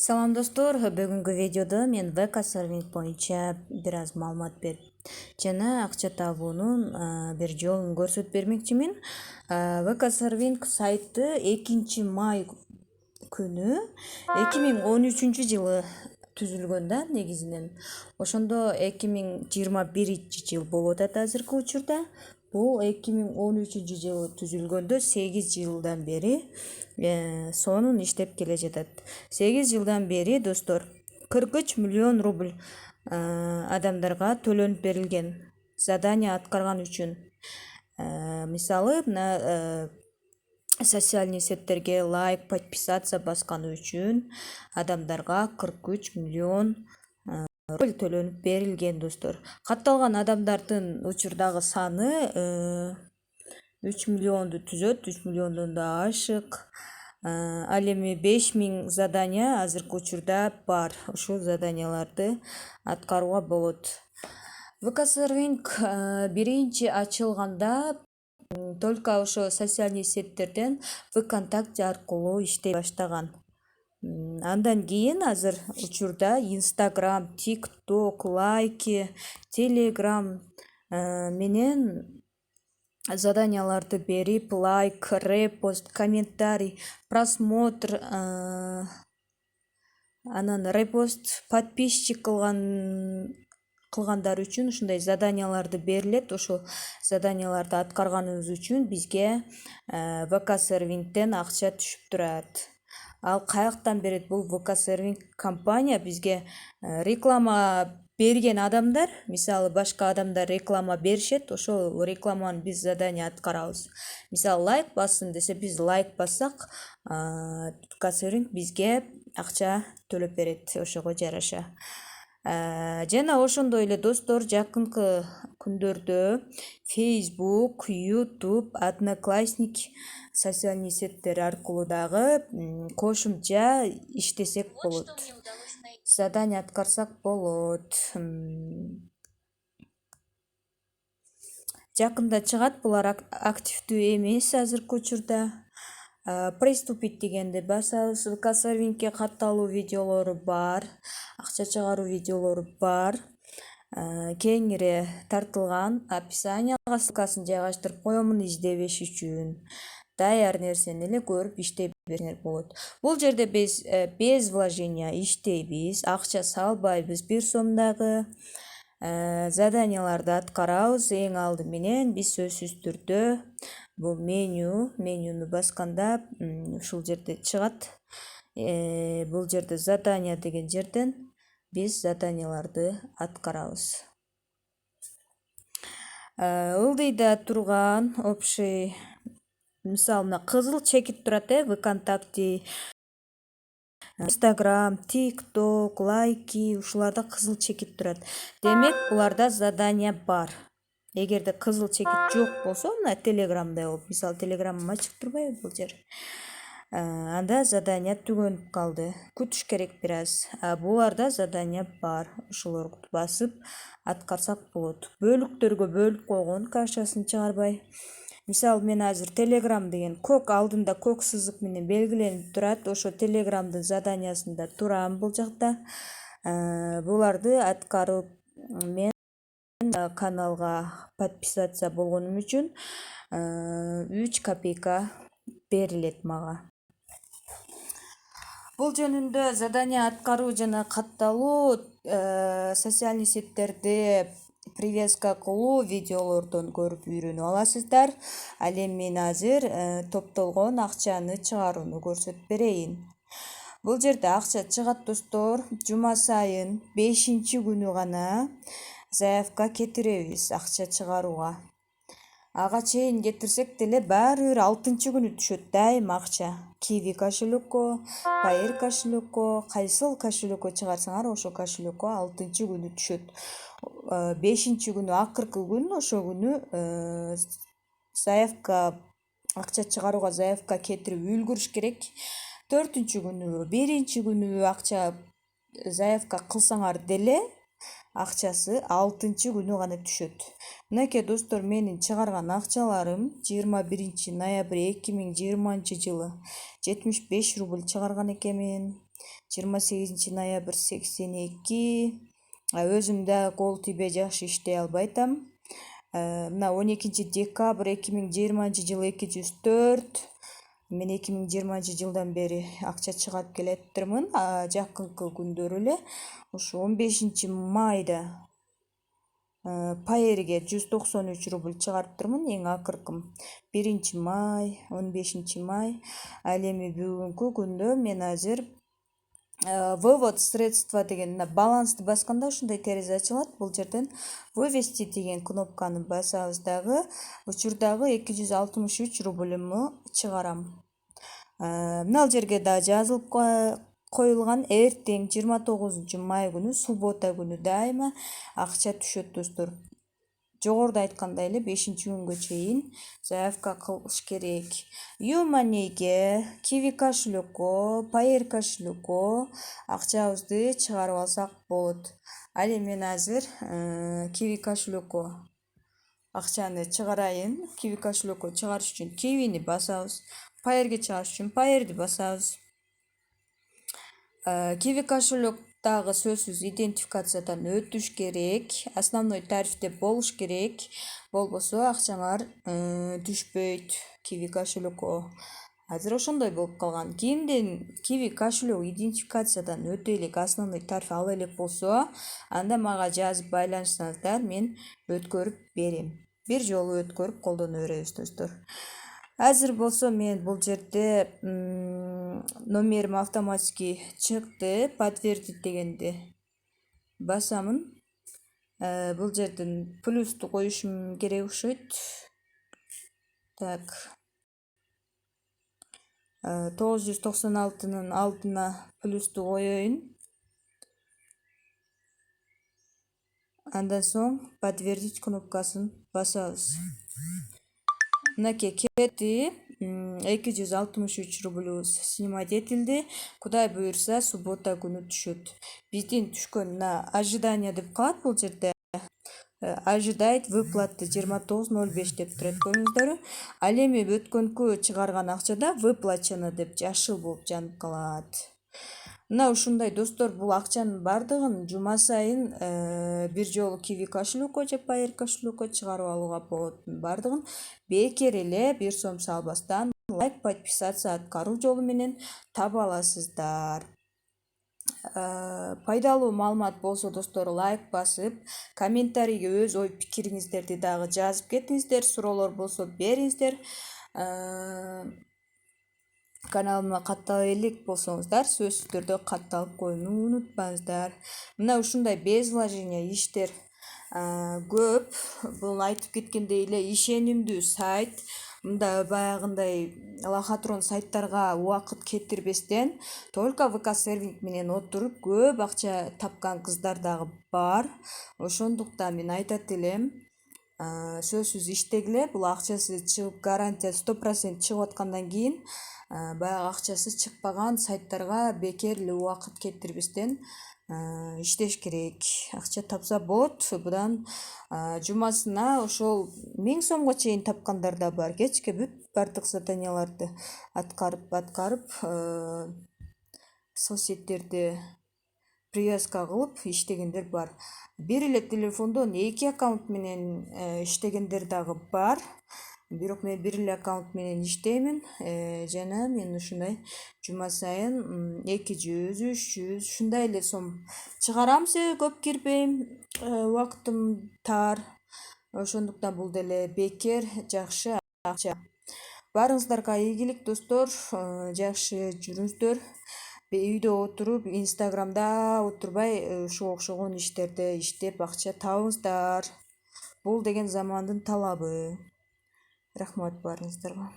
Салам достор, бүгүнкү видеодо мен VK Serving боюнча бир аз маалымат берип жана акча табуунун бир жолун көрсөтүп бермекчимин. VK Serving сайты 2 май күнү 2013-жылы түзүлгөн да негизинен. Ошондо 2021-жыл болуп атат азыркы учурда. Бул 2013-жылы түзүлгөндө 8 жылдан бери сонун иштеп келе жатат. 8 жылдан бери достор 43 миллион рубль адамдарга төлөнүп берилген задание аткарган үчүн. Мисалы мына социальный сеттерге лайк, подписаться басканы үчүн адамдарга 43 миллион рубль төлөнүп берилген достор. Катталган адамдардын учурдагы саны 3 миллионду түзөт, 3 миллиондон да ашык. Ал эми 5000 задания азыркы учурда бар. Ушул заданияларды аткарууга болот. VK Serving биринчи ачылганда только ошо социальный сеттерден ВКонтакте аркылуу иштей баштаган. Андан кийин азыр учурда Инстаграм, ТикТок, Лайки, Телеграм менен заданияларды берип, лайк, репост, комментарий, просмотр, анан репост, подписчик кылгандар үчүн ушундай заданияларды берилет. Ошол заданияларды аткарганыбыз үчүн бизге VK Servingден акча түшүп турат. Ал каяктан берет? Бул VK Serving компания бизге реклама берген адамдар, мисалы башка адамдар реклама беришет, ошол рекламаны биз задание аткарабыз. Мисалы лайк бассын десе, биз лайк бассак, VK Serving бизге акча төлөп берет ошого жараша. Жана ошондой эле достор, жакынкы күндөрдө Facebook, YouTube, Одноклассник социальный сеттер аркылуу дагы кошумча иштесек болот. Задание аткарсак болот. Жакында чыгат, булар активдүү эмес азыркы учурда. Приступить дегенди басабыз. VK Servingге катталуу видеолору бар, акча чыгаруу видеолору бар. Кеңири тартылган, описанияга ссылкасын жайгаштырып коемун издебеш үчүн. Даяр нерсени эле көрүп иштей берсеңер болот. Бул жерде биз без вложения иштейбиз, акча салбайбыз бир сом дагы. Заданияларды аткарабыз. Эң алды менен биз сөзсүз түрдө бул менюну басканда ушул жерде чыгат. Бул жерде задание деген жерден биз заданияларды аткарабыз. Ылдыйда турган общий, мисалы мына кызыл чекит турат, ВКонтакте, Инстаграм, ТикТок, Лайки, ушуларда кызыл чекит турат. Демек, буларда задание бар. Эгерде кызыл чекит жок болсо, мына Телеграмдай болуп, мисалы Телеграмым ачык турбайбы бул жер. Анда задание түгөнүп калды. Күтүш керек бир аз. Буларда задание бар. Ошолорду басып аткарсак болот. Бөлүктөргө бөлүп койгон, кашасын чыгарбай. Мисалы мен азыр Telegram деген көк алдында көк сызык менен белгиленип турат. Ошо Telegramдын заданиясында турам бул жакта. Буларды аткарып мен каналга подписаться болгонум үчүн 3 копейка берилет мага. Бул жөнүндө задание аткаруу жана катталуу социальный сеттерде привязка кылуу видеолордон көрүп үйрөнүп аласыздар. Ал эми мен азыр топтолгон акчаны чыгарууну көрсөтүп берейин. Бул жерде акча чыгат достор. Жума сайын 5-күнү гана заявка кетиребиз акча чыгарууга. Ага чейин кетирсек деле баары бир 6-күнү түшөт дайыма акча. Kiwi кошелокко, Payeer кошелокко, кайсыл кошелокко чыгарсаңар, ошо кошелокко 6-күнү түшөт. 5-күнү акыркы күн, ошо күнү заявка акча чыгарууга заявка кетирип үлгүрүш керек. 4-күнү, 1-күнү акча заявка кылсаңар деле акчасы 6-күнү гана түшөт. Мынакей достор, менин чыгарган акчаларым 21 ноябрь 2020 жылы 75 рубль чыгарган экенмин. 28 ноябрь 82. Өзүм да кол тийбей жакшы иштей албай атам. Мына 12 декабрь 2020 жыл 204. Мен 2020 жылдан бери акча чыгарып келатырмын. Жакынкы күндөр эле ушу 15 майда Paer'ге 193 рубль чыгарыптырмын, эң акыркым 1 май, 15 май. Ал эми бүгүнкү күндө мен азыр вывод средства деген балансты басканда ушундай терезе ачылат. Бул жерден вывести деген кнопканы басабыз дагы учурдагы 263 рубльму чыгарам. Мына жерге да жазылып коюлган. Эртең 29 май күнү, суббота күнү дайыма акча түшөт достор. Жогоруда айткандай эле 5-күнгө чейин заявка кылыш керек. Юманийге, Киви кошелёкко, Paer кошелёкко акчабызды чыгарып алсак болот. Ал эми мен азыр Киви кошелёкко акчаны чыгарайын. Киви кошелёкко чыгарыш үчүн Кивини басабыз. Paer'ге чыгарыш үчүн Paer'ди басабыз. Киви кошелёктагы сөзсүз идентификациядан өтүш керек. Основной тарифте болуш керек. Болбосо акчаңар түшпөйт Киви кошелёкко. Азыр ошондой болуп калган. Кимдин Киви кошелёк идентификациядан өтө элек, основной тариф ала элек болсо, анда мага жазып байланышсаңыздар, мен өткөрүп берем. Бир жолу өткөрүп колдоно беребиз достор. Азыр болсо мен бул жерде номерим автоматически чыкты. Подтвердить дегенди басамын. Бул жерден плюсту коюшум керек окшойт. Так. 996-нын алдына плюсту коеюн. Андан соң подтвердить кнопкасын басабыз. Мынакей кетти. 263 рубльбуз снимать этилди. Кудай буюрса суббота күнү түшөт. Биздин түшкөн ожидание деп калат бул жерде. Ожидает выплаты 29.05 деп турат, көрүңүздөрбү. Ал эми өткөнкү чыгарган акчада выплачено деп жашыл болуп жанып калат. Мына ушундай достор, бул акчанын бардыгын жума сайын бир жолу Киви кошелёкко же Paer кошелёкко чыгарып алууга болот. Бардыгын бекер эле 1 сом салбастан лайк, подписаться аткаруу жолу менен таба аласыздар. Пайдалуу маалымат болсо достор, лайк басып, комментарийге өз ой пикириңиздерди дагы жазып кетиңиздер. Суроолор болсо бериңиздер. Каналыма каттала элек болсоңуздар, сөзсүз түрдө катталып коюуну унутпаңыздар. Мына ушундай безвложение иштер көп. Бул айтып кеткендей эле ишенимдүү сайт. Мында баягындай лохотрон сайттарга убакыт кетирбестен только ВК сервинг менен отуруп көп акча тапкан кыздар дагы бар. Ошондуктан мен айтат элем, сөзсүз иштегиле. Бул акчасы чыгып, гарантия 100% чыгып аткандан кийин баягы акчасы чыкпаган сайттарга бекер эле убакыт кетирбестен иштеш керек. Акча тапса болот. Будан жумасына ошол 1000 сомго чейин тапкандар да бар. Кечке бүт бардык заданияларды аткарып соцсеттерди привязка кылып иштегендер бар. Бир эле телефондон 2 аккаунт менен иштегендер дагы бар. Бирок мен бир эле аккаунт менен иштеймин. Жана мен ушундай жума сайын 200-300 ушундай эле сом чыгарам. Себеби көп кирбейм, убакытым тар. Ошондуктан бул деле бекер жакшы акча. Баарыңыздарга ийгилик достор, жакшы жүрүңүздөр. Үйдө отуруп, Инстаграмда отурбай ушуга окшогон иштерди иштеп акча табыңыздар. Бул деген замандын талабы. Рахмат баарыңыздарга.